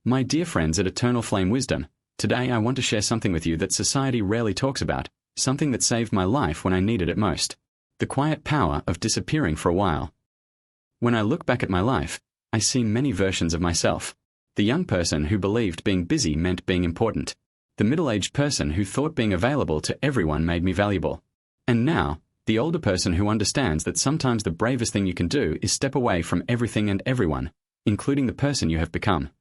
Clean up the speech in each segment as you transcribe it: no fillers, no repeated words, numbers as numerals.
My dear friends at Eternal Flame Wisdom, today I want to share something with you that society rarely talks about, something that saved my life when I needed it most. The quiet power of disappearing for a while. When I look back at my life, I see many versions of myself. The young person who believed being busy meant being important. The middle-aged person who thought being available to everyone made me valuable. And now, the older person who understands that sometimes the bravest thing you can do is step away from everything and everyone, including the person you have become.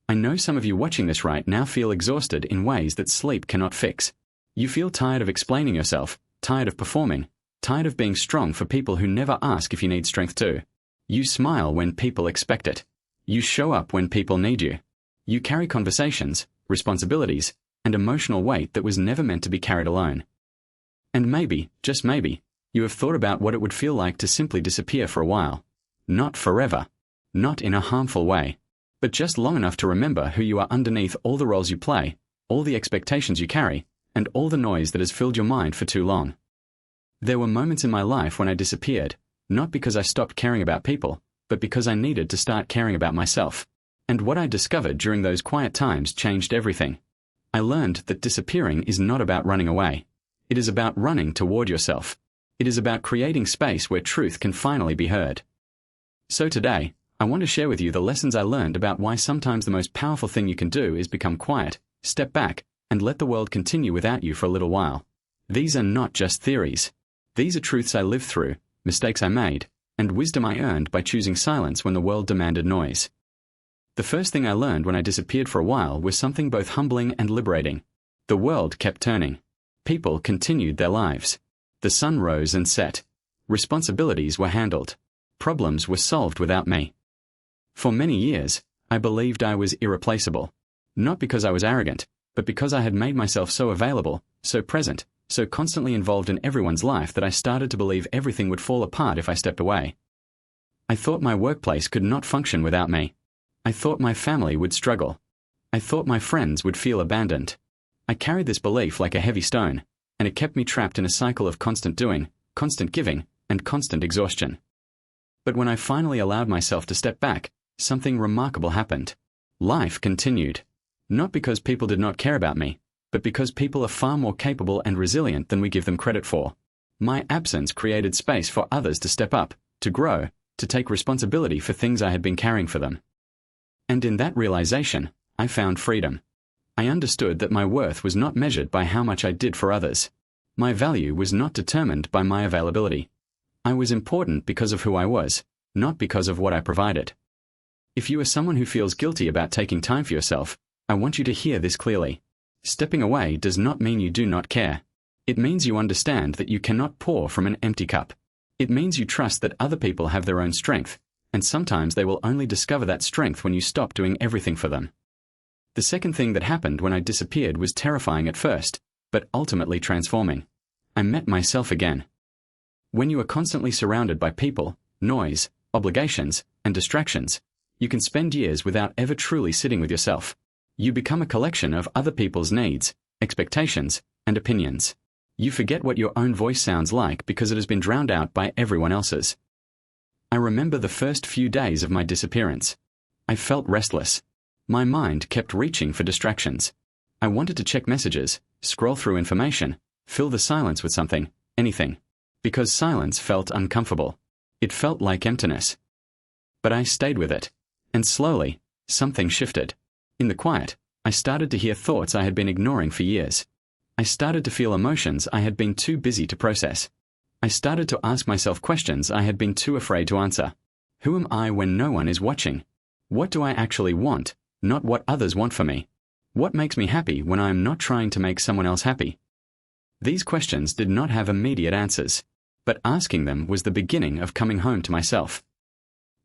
I know some of you watching this right now feel exhausted in ways that sleep cannot fix. You feel tired of explaining yourself, tired of performing, tired of being strong for people who never ask if you need strength too. You smile when people expect it. You show up when people need you. You carry conversations, responsibilities, and emotional weight that was never meant to be carried alone. And maybe, just maybe, you have thought about what it would feel like to simply disappear for a while. Not forever. Not in a harmful way. But just long enough to remember who you are underneath all the roles you play, all the expectations you carry, and all the noise that has filled your mind for too long. There were moments in my life when I disappeared, not because I stopped caring about people, but because I needed to start caring about myself. And what I discovered during those quiet times changed everything. I learned that disappearing is not about running away. It is about running toward yourself. It is about creating space where truth can finally be heard. So today, I want to share with you the lessons I learned about why sometimes the most powerful thing you can do is become quiet, step back, and let the world continue without you for a little while. These are not just theories. These are truths I lived through, mistakes I made, and wisdom I earned by choosing silence when the world demanded noise. The first thing I learned when I disappeared for a while was something both humbling and liberating. The world kept turning. People continued their lives. The sun rose and set. Responsibilities were handled. Problems were solved without me. For many years, I believed I was irreplaceable. Not because I was arrogant, but because I had made myself so available, so present, so constantly involved in everyone's life that I started to believe everything would fall apart if I stepped away. I thought my workplace could not function without me. I thought my family would struggle. I thought my friends would feel abandoned. I carried this belief like a heavy stone, and it kept me trapped in a cycle of constant doing, constant giving, and constant exhaustion. But when I finally allowed myself to step back, something remarkable happened. Life continued. Not because people did not care about me, but because people are far more capable and resilient than we give them credit for. My absence created space for others to step up, to grow, to take responsibility for things I had been carrying for them. And in that realization, I found freedom. I understood that my worth was not measured by how much I did for others. My value was not determined by my availability. I was important because of who I was, not because of what I provided. If you are someone who feels guilty about taking time for yourself, I want you to hear this clearly. Stepping away does not mean you do not care. It means you understand that you cannot pour from an empty cup. It means you trust that other people have their own strength, and sometimes they will only discover that strength when you stop doing everything for them. The second thing that happened when I disappeared was terrifying at first, but ultimately transforming. I met myself again. When you are constantly surrounded by people, noise, obligations, and distractions, you can spend years without ever truly sitting with yourself. You become a collection of other people's needs, expectations, and opinions. You forget what your own voice sounds like because it has been drowned out by everyone else's. I remember the first few days of my disappearance. I felt restless. My mind kept reaching for distractions. I wanted to check messages, scroll through information, fill the silence with something, anything. Because silence felt uncomfortable. It felt like emptiness. But I stayed with it. And slowly, something shifted. In the quiet, I started to hear thoughts I had been ignoring for years. I started to feel emotions I had been too busy to process. I started to ask myself questions I had been too afraid to answer. Who am I when no one is watching? What do I actually want, not what others want for me? What makes me happy when I am not trying to make someone else happy? These questions did not have immediate answers, but asking them was the beginning of coming home to myself.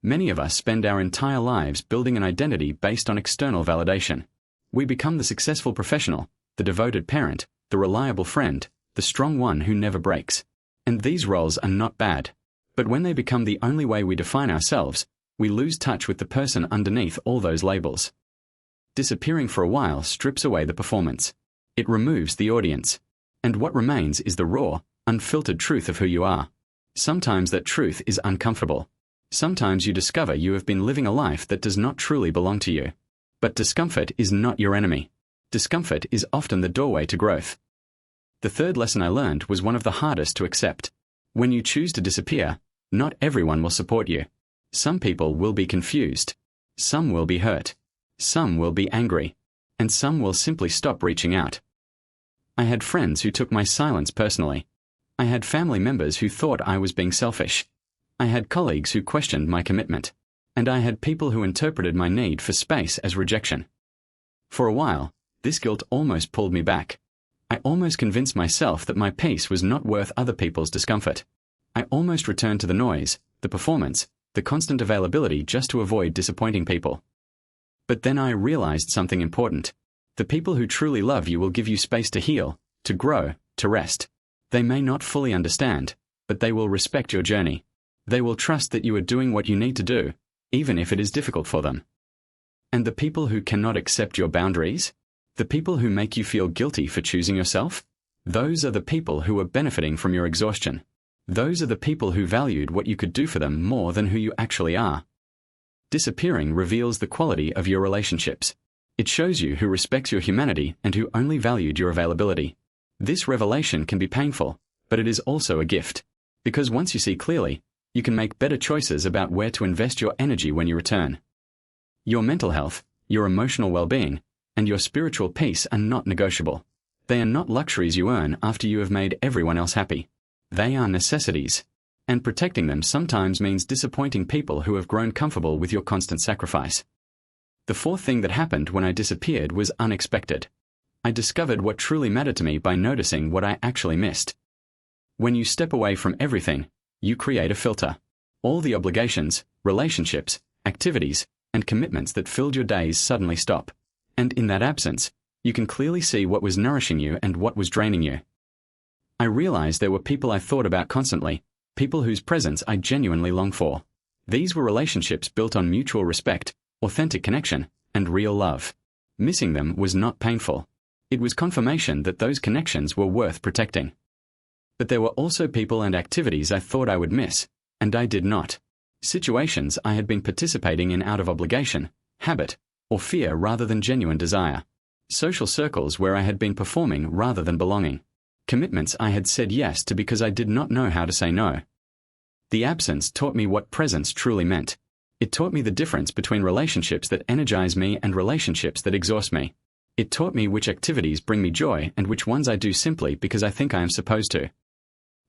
Many of us spend our entire lives building an identity based on external validation. We become the successful professional, the devoted parent, the reliable friend, the strong one who never breaks. And these roles are not bad. But when they become the only way we define ourselves, we lose touch with the person underneath all those labels. Disappearing for a while strips away the performance. It removes the audience. And what remains is the raw, unfiltered truth of who you are. Sometimes that truth is uncomfortable. Sometimes you discover you have been living a life that does not truly belong to you. But discomfort is not your enemy. Discomfort is often the doorway to growth. The third lesson I learned was one of the hardest to accept. When you choose to disappear, not everyone will support you. Some people will be confused. Some will be hurt. Some will be angry. And some will simply stop reaching out. I had friends who took my silence personally. I had family members who thought I was being selfish. I had colleagues who questioned my commitment. And I had people who interpreted my need for space as rejection. For a while, this guilt almost pulled me back. I almost convinced myself that my peace was not worth other people's discomfort. I almost returned to the noise, the performance, the constant availability just to avoid disappointing people. But then I realized something important. The people who truly love you will give you space to heal, to grow, to rest. They may not fully understand, but they will respect your journey. They will trust that you are doing what you need to do, even if it is difficult for them. And the people who cannot accept your boundaries? The people who make you feel guilty for choosing yourself? Those are the people who are benefiting from your exhaustion. Those are the people who valued what you could do for them more than who you actually are. Disappearing reveals the quality of your relationships. It shows you who respects your humanity and who only valued your availability. This revelation can be painful, but it is also a gift. Because once you see clearly, you can make better choices about where to invest your energy when you return. Your mental health, your emotional well-being, and your spiritual peace are not negotiable. They are not luxuries you earn after you have made everyone else happy. They are necessities. And protecting them sometimes means disappointing people who have grown comfortable with your constant sacrifice. The fourth thing that happened when I disappeared was unexpected. I discovered what truly mattered to me by noticing what I actually missed. When you step away from everything, you create a filter. All the obligations, relationships, activities, and commitments that filled your days suddenly stop. And in that absence, you can clearly see what was nourishing you and what was draining you. I realized there were people I thought about constantly, people whose presence I genuinely longed for. These were relationships built on mutual respect, authentic connection, and real love. Missing them was not painful. It was confirmation that those connections were worth protecting. But there were also people and activities I thought I would miss, and I did not. Situations I had been participating in out of obligation, habit, or fear rather than genuine desire. Social circles where I had been performing rather than belonging. Commitments I had said yes to because I did not know how to say no. The absence taught me what presence truly meant. It taught me the difference between relationships that energize me and relationships that exhaust me. It taught me which activities bring me joy and which ones I do simply because I think I am supposed to.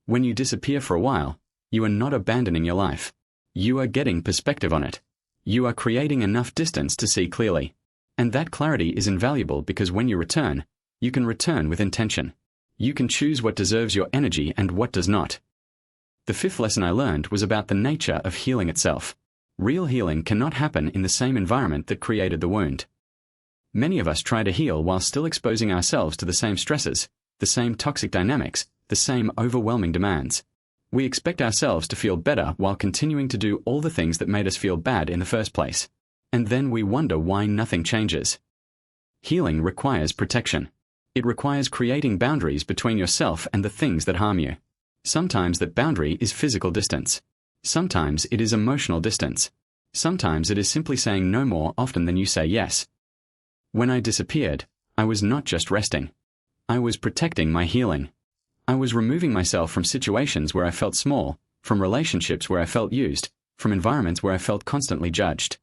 When you disappear for a while, you are not abandoning your life. You are getting perspective on it. You are creating enough distance to see clearly. And that clarity is invaluable because when you return, you can return with intention. You can choose what deserves your energy and what does not. The fifth lesson I learned was about the nature of healing itself. Real healing cannot happen in the same environment that created the wound. Many of us try to heal while still exposing ourselves to the same stresses, the same toxic dynamics, the same overwhelming demands. We expect ourselves to feel better while continuing to do all the things that made us feel bad in the first place. And then we wonder why nothing changes. Healing requires protection. It requires creating boundaries between yourself and the things that harm you. Sometimes that boundary is physical distance. Sometimes it is emotional distance. Sometimes it is simply saying no more often than you say yes. When I disappeared, I was not just resting. I was protecting my healing. I was removing myself from situations where I felt small, from relationships where I felt used, from environments where I felt constantly judged.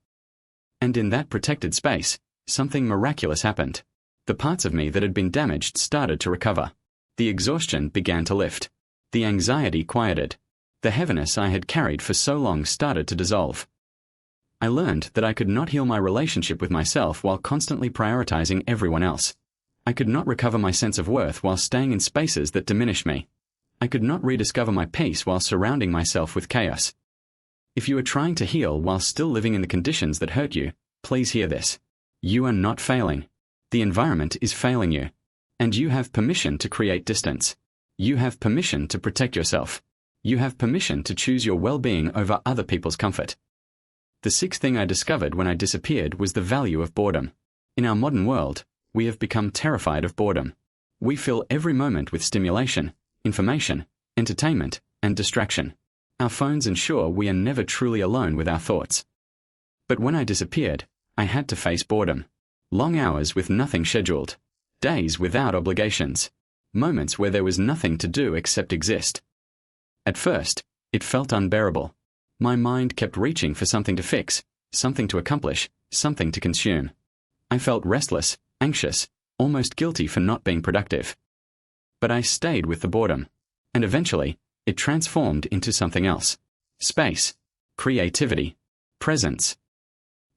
And in that protected space, something miraculous happened. The parts of me that had been damaged started to recover. The exhaustion began to lift. The anxiety quieted. The heaviness I had carried for so long started to dissolve. I learned that I could not heal my relationship with myself while constantly prioritizing everyone else. I could not recover my sense of worth while staying in spaces that diminished me. I could not rediscover my peace while surrounding myself with chaos. If you are trying to heal while still living in the conditions that hurt you, please hear this. You are not failing. The environment is failing you. And you have permission to create distance. You have permission to protect yourself. You have permission to choose your well-being over other people's comfort. The sixth thing I discovered when I disappeared was the value of boredom. In our modern world, we have become terrified of boredom. We fill every moment with stimulation, information, entertainment, and distraction. Our phones ensure we are never truly alone with our thoughts. But when I disappeared, I had to face boredom. Long hours with nothing scheduled. Days without obligations. Moments where there was nothing to do except exist. At first, it felt unbearable. My mind kept reaching for something to fix, something to accomplish, something to consume. I felt restless, anxious, almost guilty for not being productive. But I stayed with the boredom. And eventually, it transformed into something else. Space. Creativity. Presence.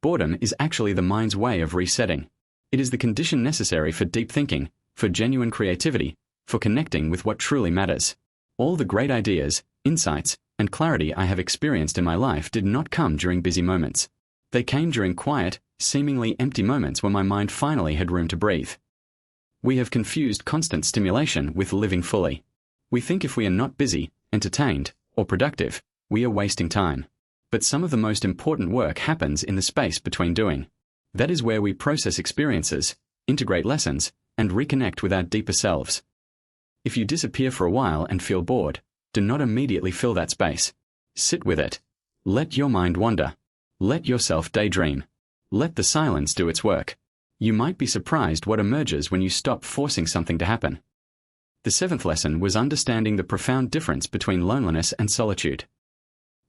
Boredom is actually the mind's way of resetting. It is the condition necessary for deep thinking, for genuine creativity, for connecting with what truly matters. All the great ideas, insights, and clarity I have experienced in my life did not come during busy moments. They came during quiet, seemingly empty moments when my mind finally had room to breathe. We have confused constant stimulation with living fully. We think if we are not busy, entertained, or productive, we are wasting time. But some of the most important work happens in the space between doing. That is where we process experiences, integrate lessons, and reconnect with our deeper selves. If you disappear for a while and feel bored, do not immediately fill that space. Sit with it. Let your mind wander. Let yourself daydream. Let the silence do its work. You might be surprised what emerges when you stop forcing something to happen. The seventh lesson was understanding the profound difference between loneliness and solitude.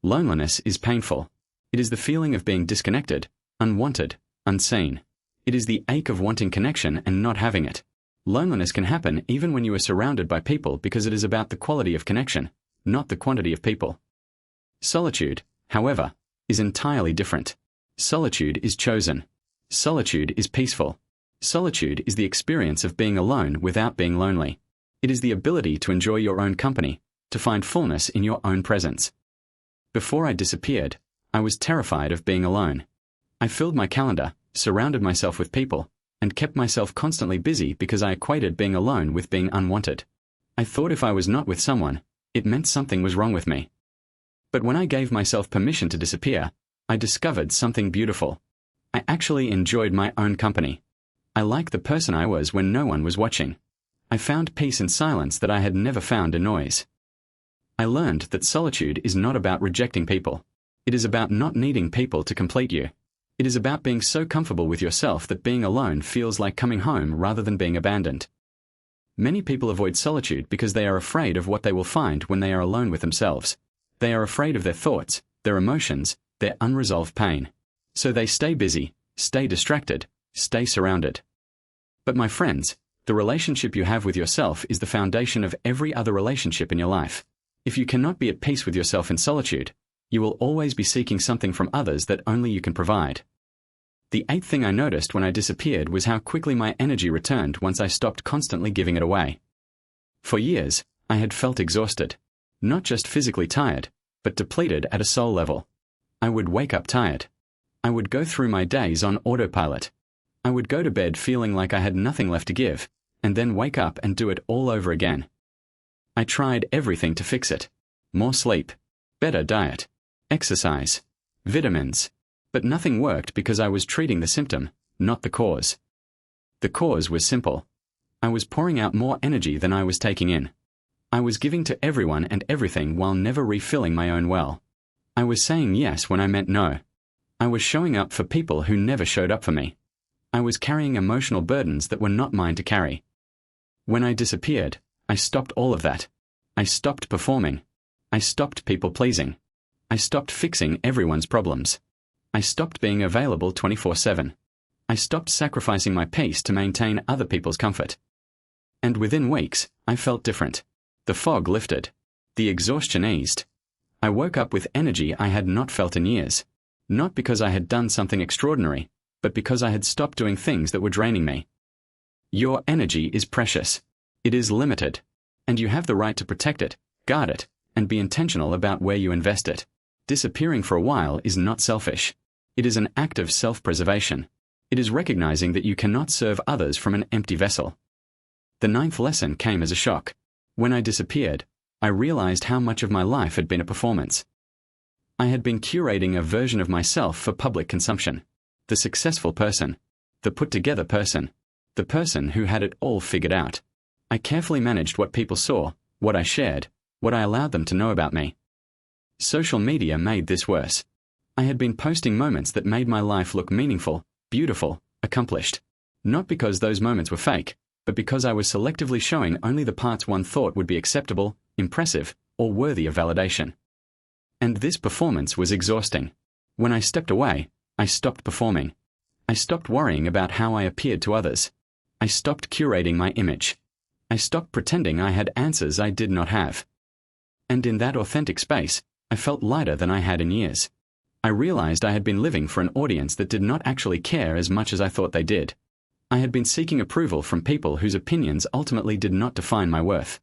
Loneliness is painful. It is the feeling of being disconnected, unwanted, unseen. It is the ache of wanting connection and not having it. Loneliness can happen even when you are surrounded by people because it is about the quality of connection, not the quantity of people. Solitude, however, is entirely different. Solitude is chosen. Solitude is peaceful. Solitude is the experience of being alone without being lonely. It is the ability to enjoy your own company, to find fullness in your own presence. Before I disappeared, I was terrified of being alone. I filled my calendar, surrounded myself with people, and kept myself constantly busy because I equated being alone with being unwanted. I thought if I was not with someone, it meant something was wrong with me. But when I gave myself permission to disappear, I discovered something beautiful. I actually enjoyed my own company. I liked the person I was when no one was watching. I found peace in silence that I had never found in noise. I learned that solitude is not about rejecting people. It is about not needing people to complete you. It is about being so comfortable with yourself that being alone feels like coming home rather than being abandoned. Many people avoid solitude because they are afraid of what they will find when they are alone with themselves. They are afraid of their thoughts, their emotions, their unresolved pain. So they stay busy, stay distracted, stay surrounded. But my friends, the relationship you have with yourself is the foundation of every other relationship in your life. If you cannot be at peace with yourself in solitude, you will always be seeking something from others that only you can provide. The eighth thing I noticed when I disappeared was how quickly my energy returned once I stopped constantly giving it away. For years, I had felt exhausted. Not just physically tired, but depleted at a soul level. I would wake up tired. I would go through my days on autopilot. I would go to bed feeling like I had nothing left to give, and then wake up and do it all over again. I tried everything to fix it. More sleep, better diet, exercise, vitamins. But nothing worked because I was treating the symptom, not the cause. The cause was simple. I was pouring out more energy than I was taking in. I was giving to everyone and everything while never refilling my own well. I was saying yes when I meant no. I was showing up for people who never showed up for me. I was carrying emotional burdens that were not mine to carry. When I disappeared, I stopped all of that. I stopped performing. I stopped people-pleasing. I stopped fixing everyone's problems. I stopped being available 24/7. I stopped sacrificing my peace to maintain other people's comfort. And within weeks, I felt different. The fog lifted. The exhaustion eased. I woke up with energy I had not felt in years. Not because I had done something extraordinary, but because I had stopped doing things that were draining me. Your energy is precious. It is limited. And you have the right to protect it, guard it, and be intentional about where you invest it. Disappearing for a while is not selfish. It is an act of self-preservation. It is recognizing that you cannot serve others from an empty vessel. The ninth lesson came as a shock. When I disappeared, I realized how much of my life had been a performance. I had been curating a version of myself for public consumption. The successful person. The put-together person. The person who had it all figured out. I carefully managed what people saw, what I shared, what I allowed them to know about me. Social media made this worse. I had been posting moments that made my life look meaningful, beautiful, accomplished. Not because those moments were fake, but because I was selectively showing only the parts one thought would be acceptable, impressive, or worthy of validation. And this performance was exhausting. When I stepped away, I stopped performing. I stopped worrying about how I appeared to others. I stopped curating my image. I stopped pretending I had answers I did not have. And in that authentic space, I felt lighter than I had in years. I realized I had been living for an audience that did not actually care as much as I thought they did. I had been seeking approval from people whose opinions ultimately did not define my worth.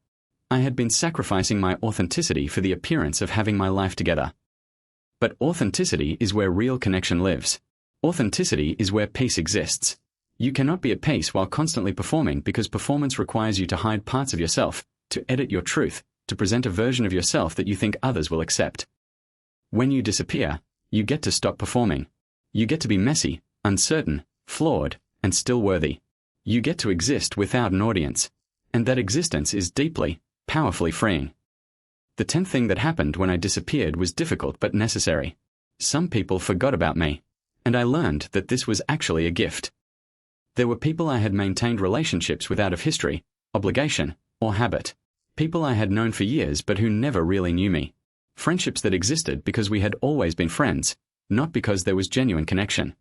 I had been sacrificing my authenticity for the appearance of having my life together. But authenticity is where real connection lives. Authenticity is where peace exists. You cannot be at peace while constantly performing, because performance requires you to hide parts of yourself, to edit your truth, to present a version of yourself that you think others will accept. When you disappear, you get to stop performing. You get to be messy, uncertain, flawed, and still worthy. You get to exist without an audience. And that existence is deeply, powerfully freeing. The 10th thing that happened when I disappeared was difficult but necessary. Some people forgot about me, and I learned that this was actually a gift. There were people I had maintained relationships with out of history, obligation, or habit. People I had known for years but who never really knew me. Friendships that existed because we had always been friends, not because there was genuine connection.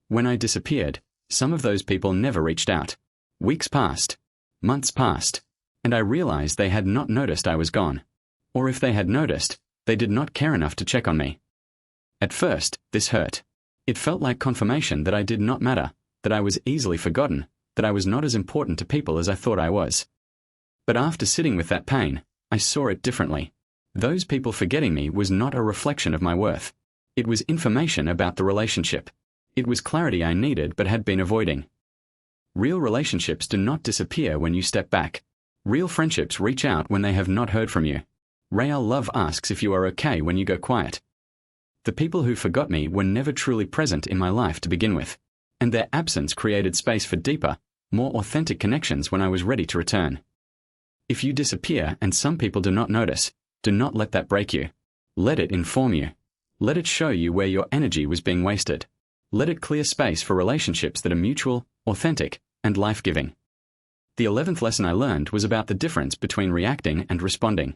When I disappeared, some of those people never reached out. Weeks passed. Months passed. And I realized they had not noticed I was gone. Or if they had noticed, they did not care enough to check on me. At first, this hurt. It felt like confirmation that I did not matter, that I was easily forgotten, that I was not as important to people as I thought I was. But after sitting with that pain, I saw it differently. Those people forgetting me was not a reflection of my worth. It was information about the relationship. It was clarity I needed but had been avoiding. Real relationships do not disappear when you step back. Real friendships reach out when they have not heard from you. Real love asks if you are okay when you go quiet. The people who forgot me were never truly present in my life to begin with, and their absence created space for deeper, more authentic connections when I was ready to return. If you disappear and some people do not notice, do not let that break you. Let it inform you. Let it show you where your energy was being wasted. Let it clear space for relationships that are mutual, authentic, and life-giving. The 11th lesson I learned was about the difference between reacting and responding.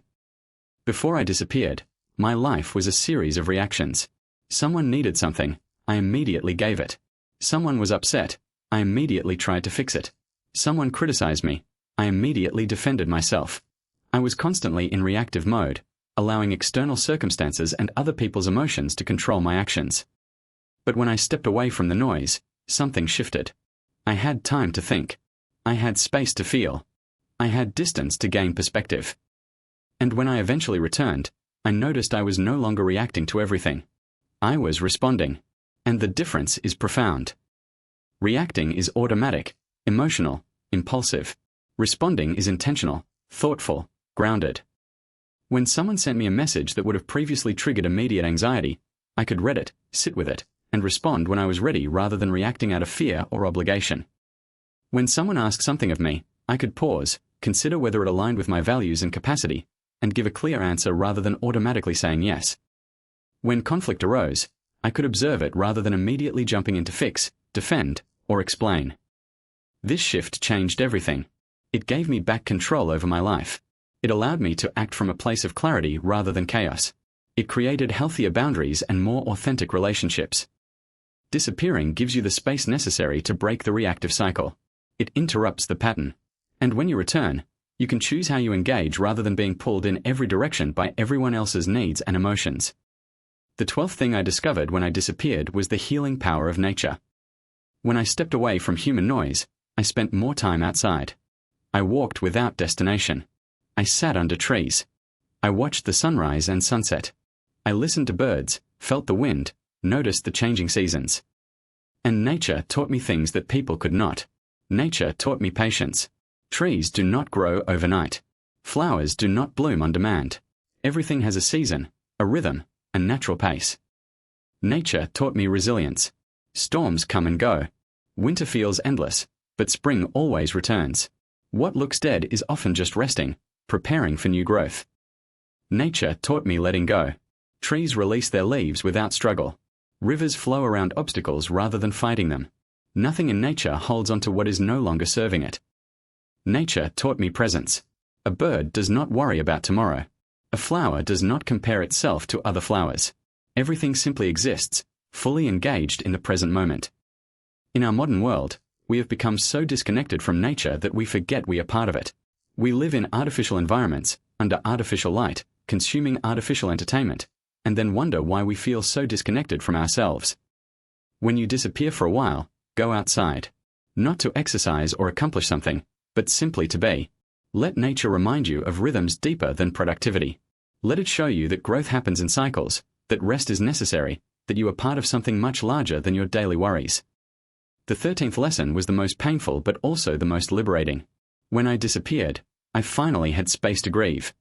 Before I disappeared, my life was a series of reactions. Someone needed something, I immediately gave it. Someone was upset, I immediately tried to fix it. Someone criticized me, I immediately defended myself. I was constantly in reactive mode, allowing external circumstances and other people's emotions to control my actions. But when I stepped away from the noise, something shifted. I had time to think. I had space to feel. I had distance to gain perspective. And when I eventually returned, I noticed I was no longer reacting to everything. I was responding. And the difference is profound. Reacting is automatic, emotional, impulsive. Responding is intentional, thoughtful, grounded. When someone sent me a message that would have previously triggered immediate anxiety, I could read it, sit with it, and respond when I was ready rather than reacting out of fear or obligation. When someone asked something of me, I could pause, consider whether it aligned with my values and capacity, and give a clear answer rather than automatically saying yes. When conflict arose, I could observe it rather than immediately jumping in to fix, defend, or explain. This shift changed everything. It gave me back control over my life. It allowed me to act from a place of clarity rather than chaos. It created healthier boundaries and more authentic relationships. Disappearing gives you the space necessary to break the reactive cycle. It interrupts the pattern. And when you return, you can choose how you engage rather than being pulled in every direction by everyone else's needs and emotions. The 12th thing I discovered when I disappeared was the healing power of nature. When I stepped away from human noise, I spent more time outside. I walked without destination. I sat under trees. I watched the sunrise and sunset. I listened to birds, felt the wind, noticed the changing seasons. And nature taught me things that people could not. Nature taught me patience. Trees do not grow overnight. Flowers do not bloom on demand. Everything has a season, a rhythm, a natural pace. Nature taught me resilience. Storms come and go. Winter feels endless, but spring always returns. What looks dead is often just resting, preparing for new growth. Nature taught me letting go. Trees release their leaves without struggle. Rivers flow around obstacles rather than fighting them. Nothing in nature holds on to what is no longer serving it. Nature taught me presence. A bird does not worry about tomorrow. A flower does not compare itself to other flowers. Everything simply exists, fully engaged in the present moment. In our modern world, we have become so disconnected from nature that we forget we are part of it. We live in artificial environments, under artificial light, consuming artificial entertainment, and then wonder why we feel so disconnected from ourselves. When you disappear for a while, go outside. Not to exercise or accomplish something, but simply to be. Let nature remind you of rhythms deeper than productivity. Let it show you that growth happens in cycles, that rest is necessary, that you are part of something much larger than your daily worries. The 13th lesson was the most painful but also the most liberating. When I disappeared, I finally had space to grieve.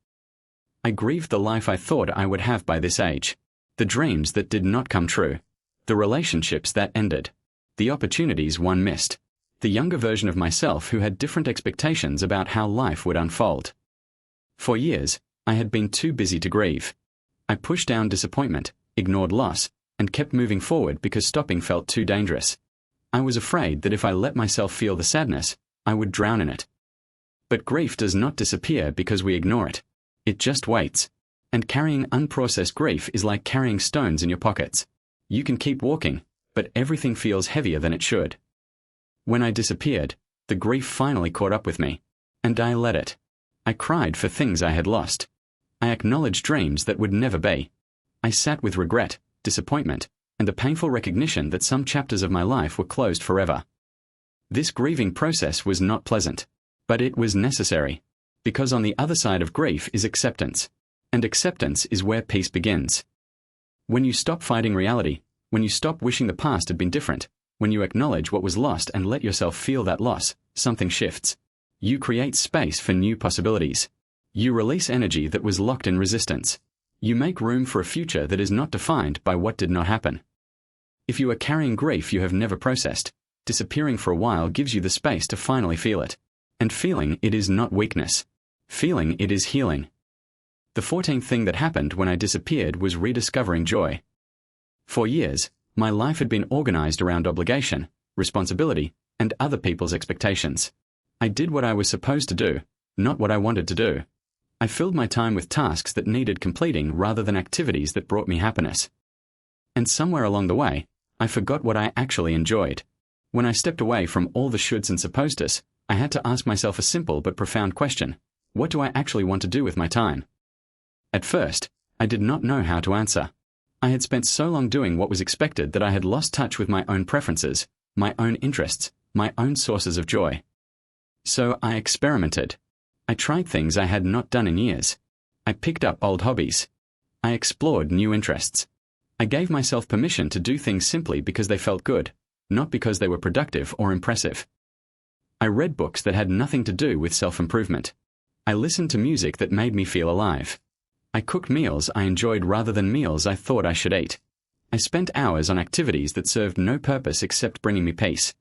I grieved the life I thought I would have by this age, the dreams that did not come true, the relationships that ended, the opportunities one missed, the younger version of myself who had different expectations about how life would unfold. For years, I had been too busy to grieve. I pushed down disappointment, ignored loss, and kept moving forward because stopping felt too dangerous. I was afraid that if I let myself feel the sadness, I would drown in it. But grief does not disappear because we ignore it. It just waits. And carrying unprocessed grief is like carrying stones in your pockets. You can keep walking, but everything feels heavier than it should. When I disappeared, the grief finally caught up with me, and I let it. I cried for things I had lost. I acknowledged dreams that would never be. I sat with regret, disappointment, and the painful recognition that some chapters of my life were closed forever. This grieving process was not pleasant, but it was necessary, because on the other side of grief is acceptance, and acceptance is where peace begins. When you stop fighting reality, when you stop wishing the past had been different, when you acknowledge what was lost and let yourself feel that loss, something shifts. You create space for new possibilities. You release energy that was locked in resistance. You make room for a future that is not defined by what did not happen. If you are carrying grief you have never processed, disappearing for a while gives you the space to finally feel it. And feeling it is not weakness. Feeling it is healing. The 14th thing that happened when I disappeared was rediscovering joy. For years, my life had been organized around obligation, responsibility, and other people's expectations. I did what I was supposed to do, not what I wanted to do. I filled my time with tasks that needed completing rather than activities that brought me happiness. And somewhere along the way, I forgot what I actually enjoyed. When I stepped away from all the shoulds and supposeds, I had to ask myself a simple but profound question. What do I actually want to do with my time? At first, I did not know how to answer. I had spent so long doing what was expected that I had lost touch with my own preferences, my own interests, my own sources of joy. So I experimented. I tried things I had not done in years. I picked up old hobbies. I explored new interests. I gave myself permission to do things simply because they felt good, not because they were productive or impressive. I read books that had nothing to do with self-improvement. I listened to music that made me feel alive. I cooked meals I enjoyed rather than meals I thought I should eat. I spent hours on activities that served no purpose except bringing me peace.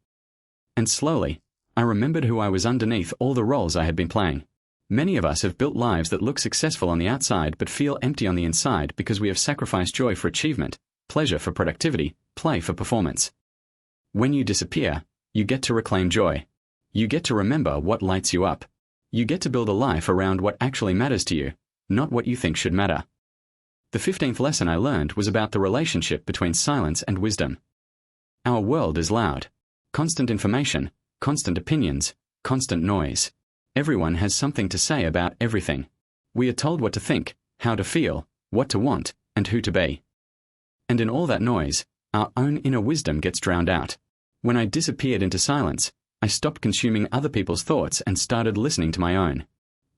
And slowly, I remembered who I was underneath all the roles I had been playing. Many of us have built lives that look successful on the outside but feel empty on the inside because we have sacrificed joy for achievement, pleasure for productivity, play for performance. When you disappear, you get to reclaim joy. You get to remember what lights you up. You get to build a life around what actually matters to you, not what you think should matter. The 15th lesson I learned was about the relationship between silence and wisdom. Our world is loud. Constant information, constant opinions, constant noise. Everyone has something to say about everything. We are told what to think, how to feel, what to want, and who to be. And in all that noise, our own inner wisdom gets drowned out. When I disappeared into silence, I stopped consuming other people's thoughts and started listening to my own.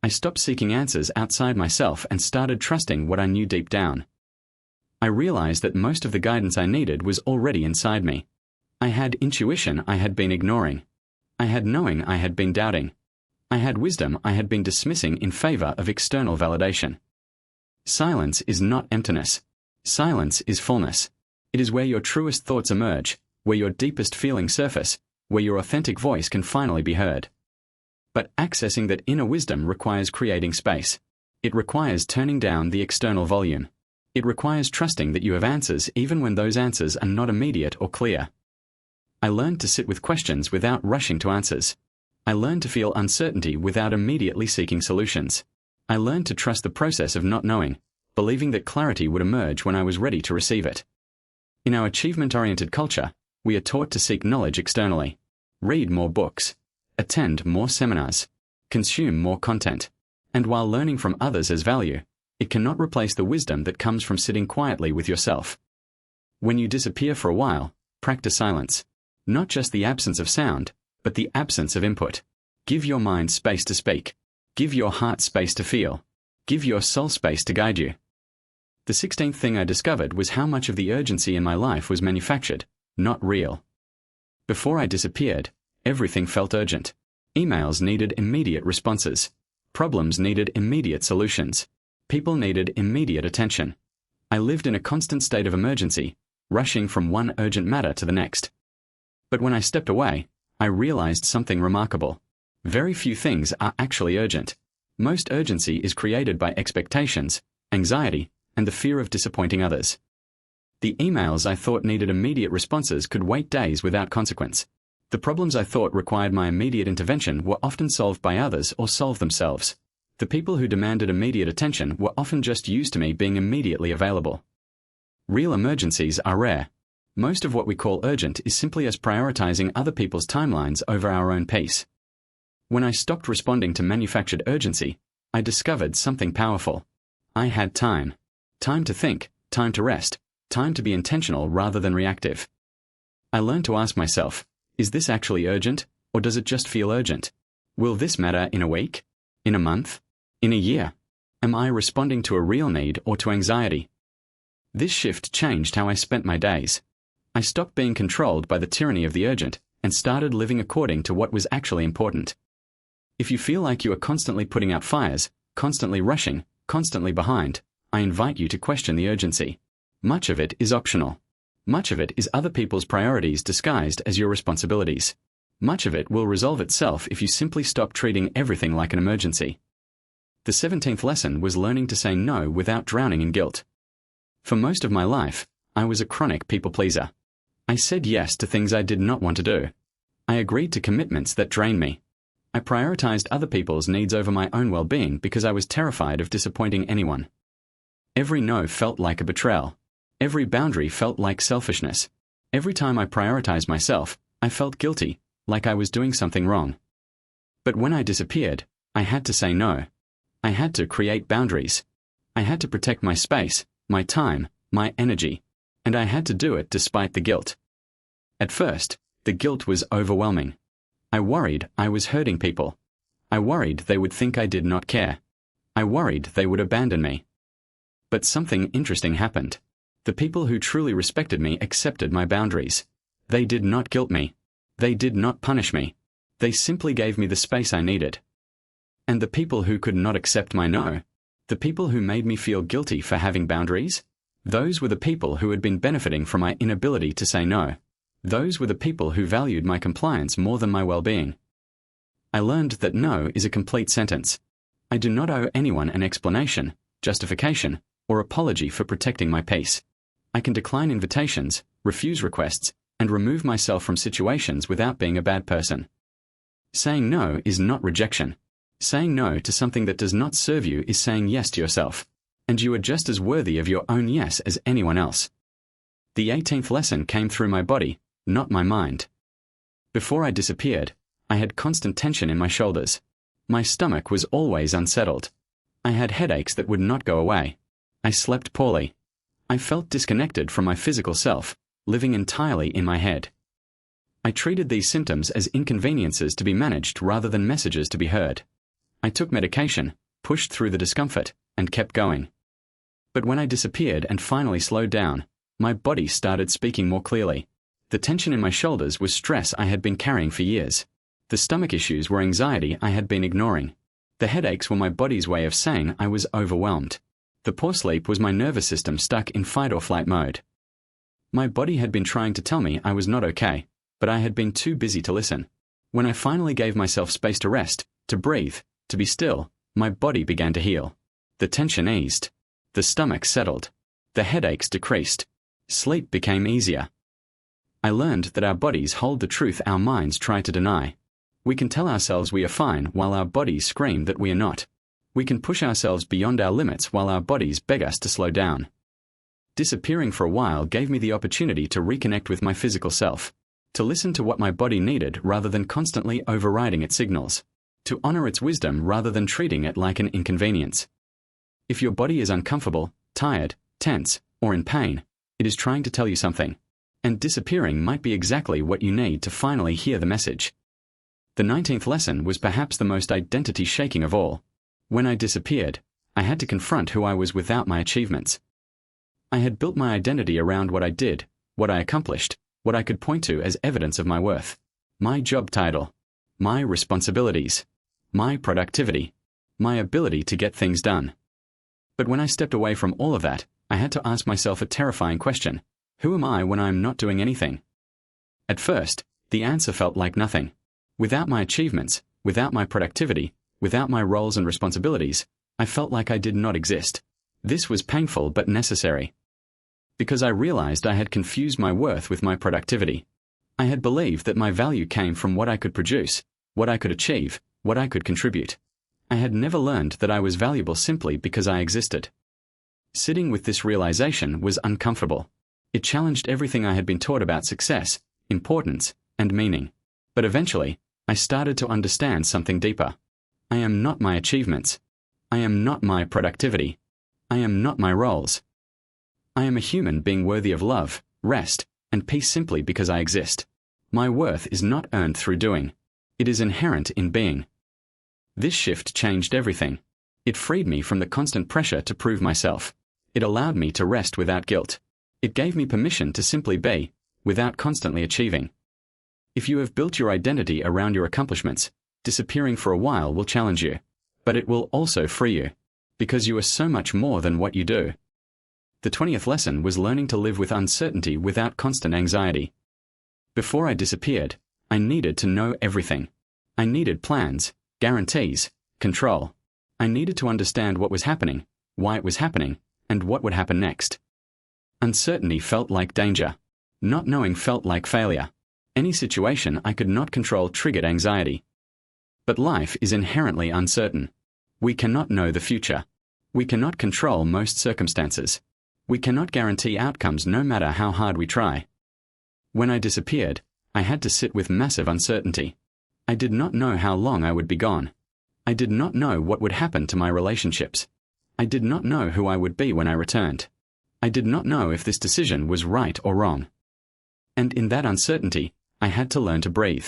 I stopped seeking answers outside myself and started trusting what I knew deep down. I realized that most of the guidance I needed was already inside me. I had intuition I had been ignoring. I had knowing I had been doubting. I had wisdom I had been dismissing in favor of external validation. Silence is not emptiness. Silence is fullness. It is where your truest thoughts emerge, where your deepest feelings surface, where your authentic voice can finally be heard. But accessing that inner wisdom requires creating space. It requires turning down the external volume. It requires trusting that you have answers even when those answers are not immediate or clear. I learned to sit with questions without rushing to answers. I learned to feel uncertainty without immediately seeking solutions. I learned to trust the process of not knowing, believing that clarity would emerge when I was ready to receive it. In our achievement-oriented culture, we are taught to seek knowledge externally, read more books, attend more seminars, consume more content, and while learning from others has value, it cannot replace the wisdom that comes from sitting quietly with yourself. When you disappear for a while, practice silence. Not just the absence of sound, but the absence of input. Give your mind space to speak. Give your heart space to feel. Give your soul space to guide you. The 16th thing I discovered was how much of the urgency in my life was manufactured, not real. Before I disappeared, everything felt urgent. Emails needed immediate responses. Problems needed immediate solutions. People needed immediate attention. I lived in a constant state of emergency, rushing from one urgent matter to the next. But when I stepped away, I realized something remarkable. Very few things are actually urgent. Most urgency is created by expectations, anxiety, and the fear of disappointing others. The emails I thought needed immediate responses could wait days without consequence. The problems I thought required my immediate intervention were often solved by others or solved themselves. The people who demanded immediate attention were often just used to me being immediately available. Real emergencies are rare. Most of what we call urgent is simply us prioritizing other people's timelines over our own pace. When I stopped responding to manufactured urgency, I discovered something powerful. I had time. Time to think, time to rest, time to be intentional rather than reactive. I learned to ask myself, is this actually urgent, or does it just feel urgent? Will this matter in a week? In a month? In a year? Am I responding to a real need or to anxiety? This shift changed how I spent my days. I stopped being controlled by the tyranny of the urgent and started living according to what was actually important. If you feel like you are constantly putting out fires, constantly rushing, constantly behind, I invite you to question the urgency. Much of it is optional. Much of it is other people's priorities disguised as your responsibilities. Much of it will resolve itself if you simply stop treating everything like an emergency. The 17th lesson was learning to say no without drowning in guilt. For most of my life, I was a chronic people pleaser. I said yes to things I did not want to do. I agreed to commitments that drained me. I prioritized other people's needs over my own well-being because I was terrified of disappointing anyone. Every no felt like a betrayal. Every boundary felt like selfishness. Every time I prioritized myself, I felt guilty, like I was doing something wrong. But when I disappeared, I had to say no. I had to create boundaries. I had to protect my space, my time, my energy, and I had to do it despite the guilt. At first, the guilt was overwhelming. I worried I was hurting people. I worried they would think I did not care. I worried they would abandon me. But something interesting happened. The people who truly respected me accepted my boundaries. They did not guilt me. They did not punish me. They simply gave me the space I needed. And the people who could not accept my no, the people who made me feel guilty for having boundaries, those were the people who had been benefiting from my inability to say no. Those were the people who valued my compliance more than my well-being. I learned that no is a complete sentence. I do not owe anyone an explanation, justification, or apology for protecting my peace. I can decline invitations, refuse requests, and remove myself from situations without being a bad person. Saying no is not rejection. Saying no to something that does not serve you is saying yes to yourself, and you are just as worthy of your own yes as anyone else. The 18th lesson came through my body, not my mind. Before I disappeared, I had constant tension in my shoulders. My stomach was always unsettled. I had headaches that would not go away. I slept poorly. I felt disconnected from my physical self, living entirely in my head. I treated these symptoms as inconveniences to be managed rather than messages to be heard. I took medication, pushed through the discomfort, and kept going. But when I disappeared and finally slowed down, my body started speaking more clearly. The tension in my shoulders was stress I had been carrying for years. The stomach issues were anxiety I had been ignoring. The headaches were my body's way of saying I was overwhelmed. The poor sleep was my nervous system stuck in fight or flight mode. My body had been trying to tell me I was not okay, but I had been too busy to listen. When I finally gave myself space to rest, to breathe, to be still, my body began to heal. The tension eased. The stomach settled. The headaches decreased. Sleep became easier. I learned that our bodies hold the truth our minds try to deny. We can tell ourselves we are fine while our bodies scream that we are not. We can push ourselves beyond our limits while our bodies beg us to slow down. Disappearing for a while gave me the opportunity to reconnect with my physical self, to listen to what my body needed rather than constantly overriding its signals, to honor its wisdom rather than treating it like an inconvenience. If your body is uncomfortable, tired, tense, or in pain, it is trying to tell you something, and disappearing might be exactly what you need to finally hear the message. The 19th lesson was perhaps the most identity-shaking of all. When I disappeared, I had to confront who I was without my achievements. I had built my identity around what I did, what I accomplished, what I could point to as evidence of my worth, my job title, my responsibilities, my productivity, my ability to get things done. But when I stepped away from all of that, I had to ask myself a terrifying question. Who am I when I am not doing anything? At first, the answer felt like nothing. Without my achievements, without my productivity, without my roles and responsibilities, I felt like I did not exist. This was painful but necessary. Because I realized I had confused my worth with my productivity. I had believed that my value came from what I could produce, what I could achieve, what I could contribute. I had never learned that I was valuable simply because I existed. Sitting with this realization was uncomfortable. It challenged everything I had been taught about success, importance, and meaning. But eventually, I started to understand something deeper. I am not my achievements. I am not my productivity. I am not my roles. I am a human being worthy of love, rest, and peace simply because I exist. My worth is not earned through doing. It is inherent in being. This shift changed everything. It freed me from the constant pressure to prove myself. It allowed me to rest without guilt. It gave me permission to simply be, without constantly achieving. If you have built your identity around your accomplishments, disappearing for a while will challenge you. But it will also free you. Because you are so much more than what you do. The 20th lesson was learning to live with uncertainty without constant anxiety. Before I disappeared, I needed to know everything. I needed plans, guarantees, control. I needed to understand what was happening, why it was happening, and what would happen next. Uncertainty felt like danger. Not knowing felt like failure. Any situation I could not control triggered anxiety. But life is inherently uncertain. We cannot know the future. We cannot control most circumstances. We cannot guarantee outcomes no matter how hard we try. When I disappeared, I had to sit with massive uncertainty. I did not know how long I would be gone. I did not know what would happen to my relationships. I did not know who I would be when I returned. I did not know if this decision was right or wrong. And in that uncertainty, I had to learn to breathe.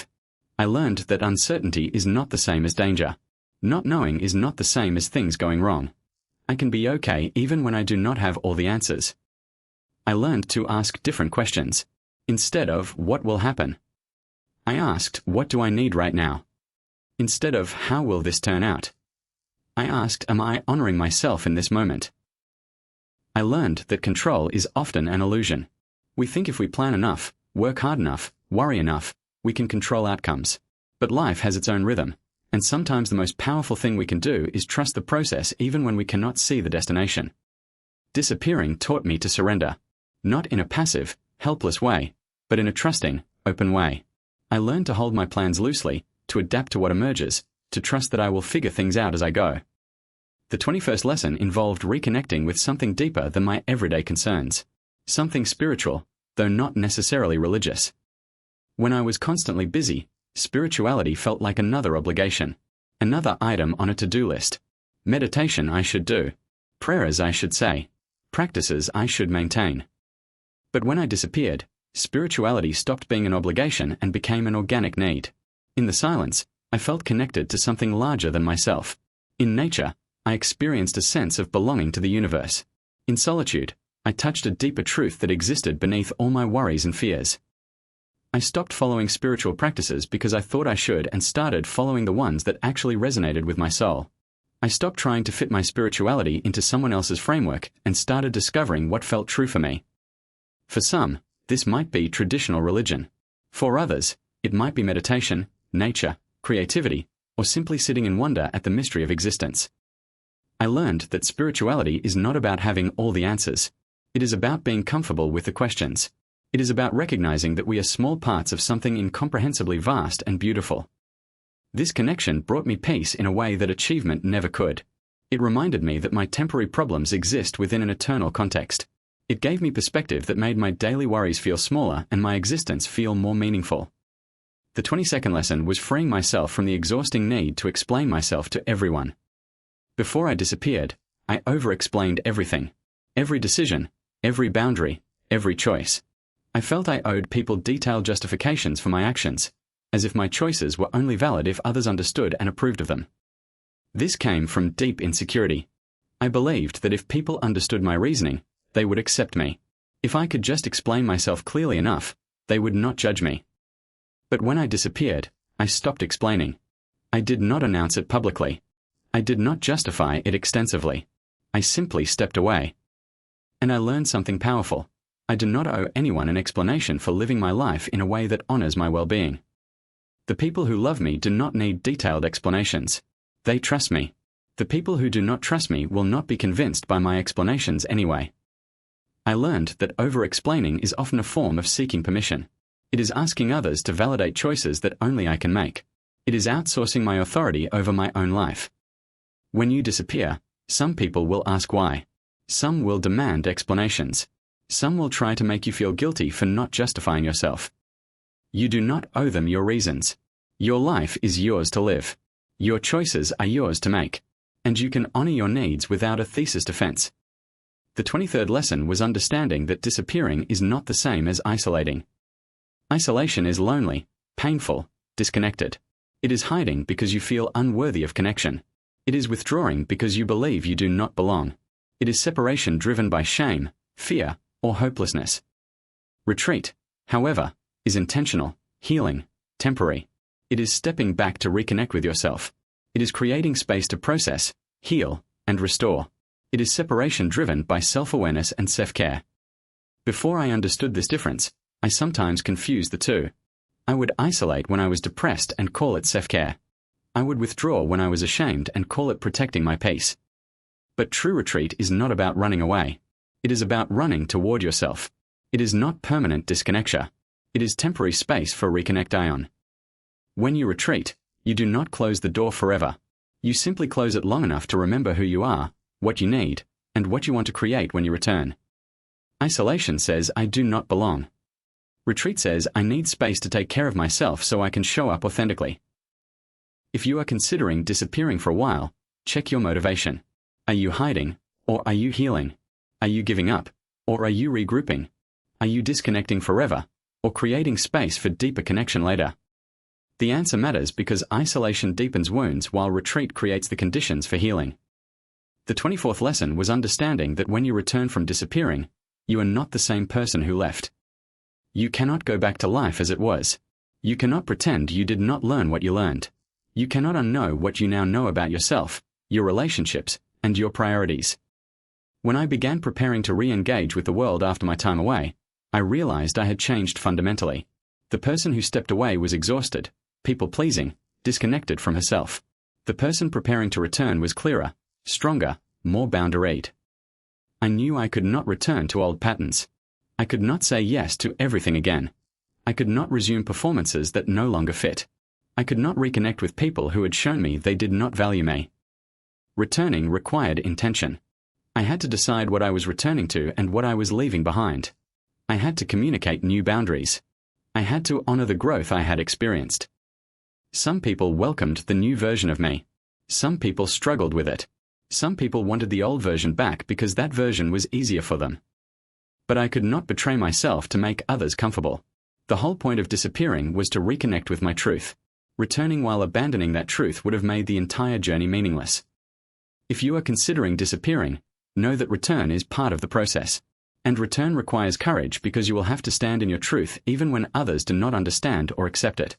I learned that uncertainty is not the same as danger. Not knowing is not the same as things going wrong. I can be okay even when I do not have all the answers. I learned to ask different questions. Instead of, what will happen? I asked, what do I need right now? Instead of, how will this turn out? I asked, am I honoring myself in this moment? I learned that control is often an illusion. We think if we plan enough, work hard enough, worry enough, we can control outcomes. But life has its own rhythm. And sometimes the most powerful thing we can do is trust the process even when we cannot see the destination. Disappearing taught me to surrender. Not in a passive, helpless way, but in a trusting, open way. I learned to hold my plans loosely, to adapt to what emerges, to trust that I will figure things out as I go. The 21st lesson involved reconnecting with something deeper than my everyday concerns. Something spiritual, though not necessarily religious. When I was constantly busy, spirituality felt like another obligation, another item on a to-do list. Meditation I should do, prayers I should say, practices I should maintain. But when I disappeared, spirituality stopped being an obligation and became an organic need. In the silence, I felt connected to something larger than myself. In nature, I experienced a sense of belonging to the universe. In solitude, I touched a deeper truth that existed beneath all my worries and fears. I stopped following spiritual practices because I thought I should and started following the ones that actually resonated with my soul. I stopped trying to fit my spirituality into someone else's framework and started discovering what felt true for me. For some, this might be traditional religion. For others, it might be meditation, nature, creativity, or simply sitting in wonder at the mystery of existence. I learned that spirituality is not about having all the answers. It is about being comfortable with the questions. It is about recognizing that we are small parts of something incomprehensibly vast and beautiful. This connection brought me peace in a way that achievement never could. It reminded me that my temporary problems exist within an eternal context. It gave me perspective that made my daily worries feel smaller and my existence feel more meaningful. The 22nd lesson was freeing myself from the exhausting need to explain myself to everyone. Before I disappeared, I over-explained everything. Every decision, every boundary, every choice. I felt I owed people detailed justifications for my actions, as if my choices were only valid if others understood and approved of them. This came from deep insecurity. I believed that if people understood my reasoning, they would accept me. If I could just explain myself clearly enough, they would not judge me. But when I disappeared, I stopped explaining. I did not announce it publicly. I did not justify it extensively. I simply stepped away. And I learned something powerful. I do not owe anyone an explanation for living my life in a way that honors my well-being. The people who love me do not need detailed explanations. They trust me. The people who do not trust me will not be convinced by my explanations anyway. I learned that over-explaining is often a form of seeking permission. It is asking others to validate choices that only I can make. It is outsourcing my authority over my own life. When you disappear, some people will ask why. Some will demand explanations. Some will try to make you feel guilty for not justifying yourself. You do not owe them your reasons. Your life is yours to live. Your choices are yours to make. And you can honor your needs without a thesis defense. The 23rd lesson was understanding that disappearing is not the same as isolating. Isolation is lonely, painful, disconnected. It is hiding because you feel unworthy of connection. It is withdrawing because you believe you do not belong. It is separation driven by shame, fear, or hopelessness. Retreat, however, is intentional, healing, temporary. It is stepping back to reconnect with yourself. It is creating space to process, heal, and restore. It is separation driven by self-awareness and self-care. Before I understood this difference, I sometimes confused the two. I would isolate when I was depressed and call it self-care. I would withdraw when I was ashamed and call it protecting my peace. But true retreat is not about running away. It is about running toward yourself. It is not permanent disconnection. It is temporary space for reconnect. When you retreat, you do not close the door forever. You simply close it long enough to remember who you are, what you need, and what you want to create when you return. Isolation says, I do not belong. Retreat says, I need space to take care of myself so I can show up authentically. If you are considering disappearing for a while, check your motivation. Are you hiding, or are you healing? Are you giving up, or are you regrouping? Are you disconnecting forever, or creating space for deeper connection later? The answer matters because isolation deepens wounds while retreat creates the conditions for healing. The 24th lesson was understanding that when you return from disappearing, you are not the same person who left. You cannot go back to life as it was. You cannot pretend you did not learn what you learned. You cannot unknow what you now know about yourself, your relationships, and your priorities. When I began preparing to re-engage with the world after my time away, I realized I had changed fundamentally. The person who stepped away was exhausted, people-pleasing, disconnected from herself. The person preparing to return was clearer, stronger, more boundaried. I knew I could not return to old patterns. I could not say yes to everything again. I could not resume performances that no longer fit. I could not reconnect with people who had shown me they did not value me. Returning required intention. I had to decide what I was returning to and what I was leaving behind. I had to communicate new boundaries. I had to honor the growth I had experienced. Some people welcomed the new version of me. Some people struggled with it. Some people wanted the old version back because that version was easier for them. But I could not betray myself to make others comfortable. The whole point of disappearing was to reconnect with my truth. Returning while abandoning that truth would have made the entire journey meaningless. If you are considering disappearing, know that return is part of the process. And return requires courage because you will have to stand in your truth even when others do not understand or accept it.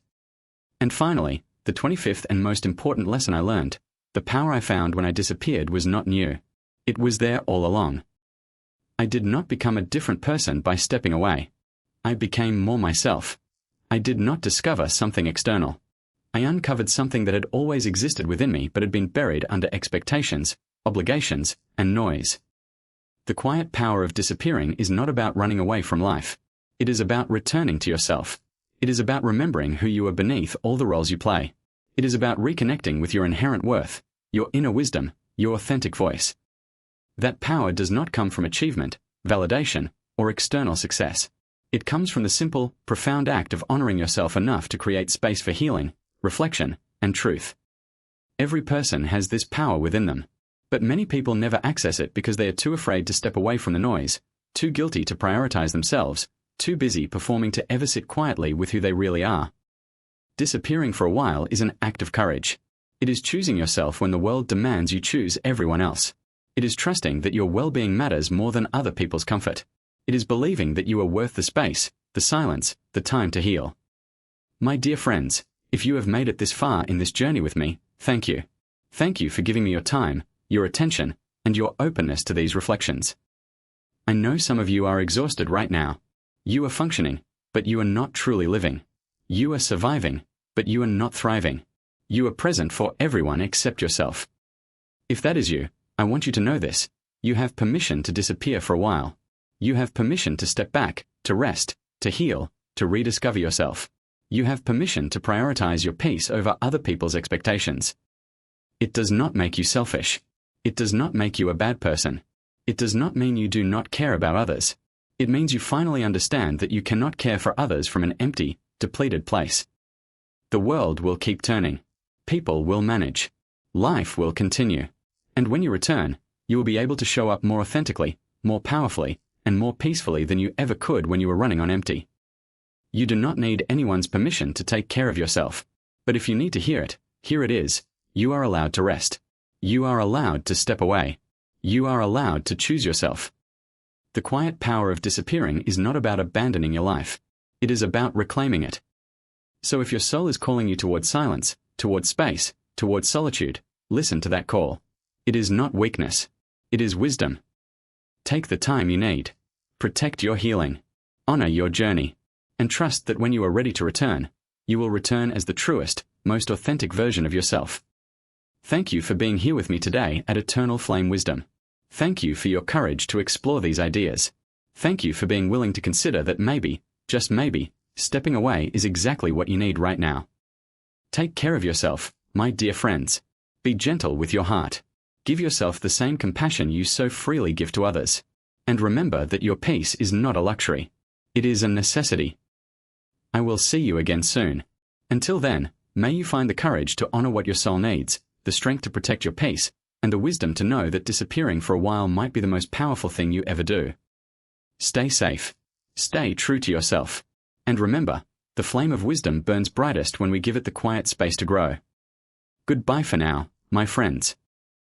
And finally, the 25th and most important lesson I learned, the power I found when I disappeared was not new. It was there all along. I did not become a different person by stepping away. I became more myself. I did not discover something external. I uncovered something that had always existed within me but had been buried under expectations, obligations, and noise. The quiet power of disappearing is not about running away from life. It is about returning to yourself. It is about remembering who you are beneath all the roles you play. It is about reconnecting with your inherent worth, your inner wisdom, your authentic voice. That power does not come from achievement, validation, or external success. It comes from the simple, profound act of honoring yourself enough to create space for healing, reflection, and truth. Every person has this power within them, but many people never access it because they are too afraid to step away from the noise, too guilty to prioritize themselves, too busy performing to ever sit quietly with who they really are. Disappearing for a while is an act of courage. It is choosing yourself when the world demands you choose everyone else. It is trusting that your well-being matters more than other people's comfort. It is believing that you are worth the space, the silence, the time to heal. My dear friends, if you have made it this far in this journey with me, thank you. Thank you for giving me your time, your attention, and your openness to these reflections. I know some of you are exhausted right now. You are functioning, but you are not truly living. You are surviving, but you are not thriving. You are present for everyone except yourself. If that is you, I want you to know this. You have permission to disappear for a while. You have permission to step back, to rest, to heal, to rediscover yourself. You have permission to prioritize your peace over other people's expectations. It does not make you selfish. It does not make you a bad person. It does not mean you do not care about others. It means you finally understand that you cannot care for others from an empty, depleted place. The world will keep turning. People will manage. Life will continue. And when you return, you will be able to show up more authentically, more powerfully, and more peacefully than you ever could when you were running on empty. You do not need anyone's permission to take care of yourself. But if you need to hear it, here it is. You are allowed to rest. You are allowed to step away. You are allowed to choose yourself. The quiet power of disappearing is not about abandoning your life. It is about reclaiming it. So if your soul is calling you towards silence, towards space, towards solitude, listen to that call. It is not weakness. It is wisdom. Take the time you need. Protect your healing. Honor your journey. And trust that when you are ready to return, you will return as the truest, most authentic version of yourself. Thank you for being here with me today at Eternal Flame Wisdom. Thank you for your courage to explore these ideas. Thank you for being willing to consider that maybe, just maybe, stepping away is exactly what you need right now. Take care of yourself, my dear friends. Be gentle with your heart. Give yourself the same compassion you so freely give to others. And remember that your peace is not a luxury. It is a necessity. I will see you again soon. Until then, may you find the courage to honor what your soul needs, the strength to protect your peace, and the wisdom to know that disappearing for a while might be the most powerful thing you ever do. Stay safe. Stay true to yourself. And remember, the flame of wisdom burns brightest when we give it the quiet space to grow. Goodbye for now, my friends.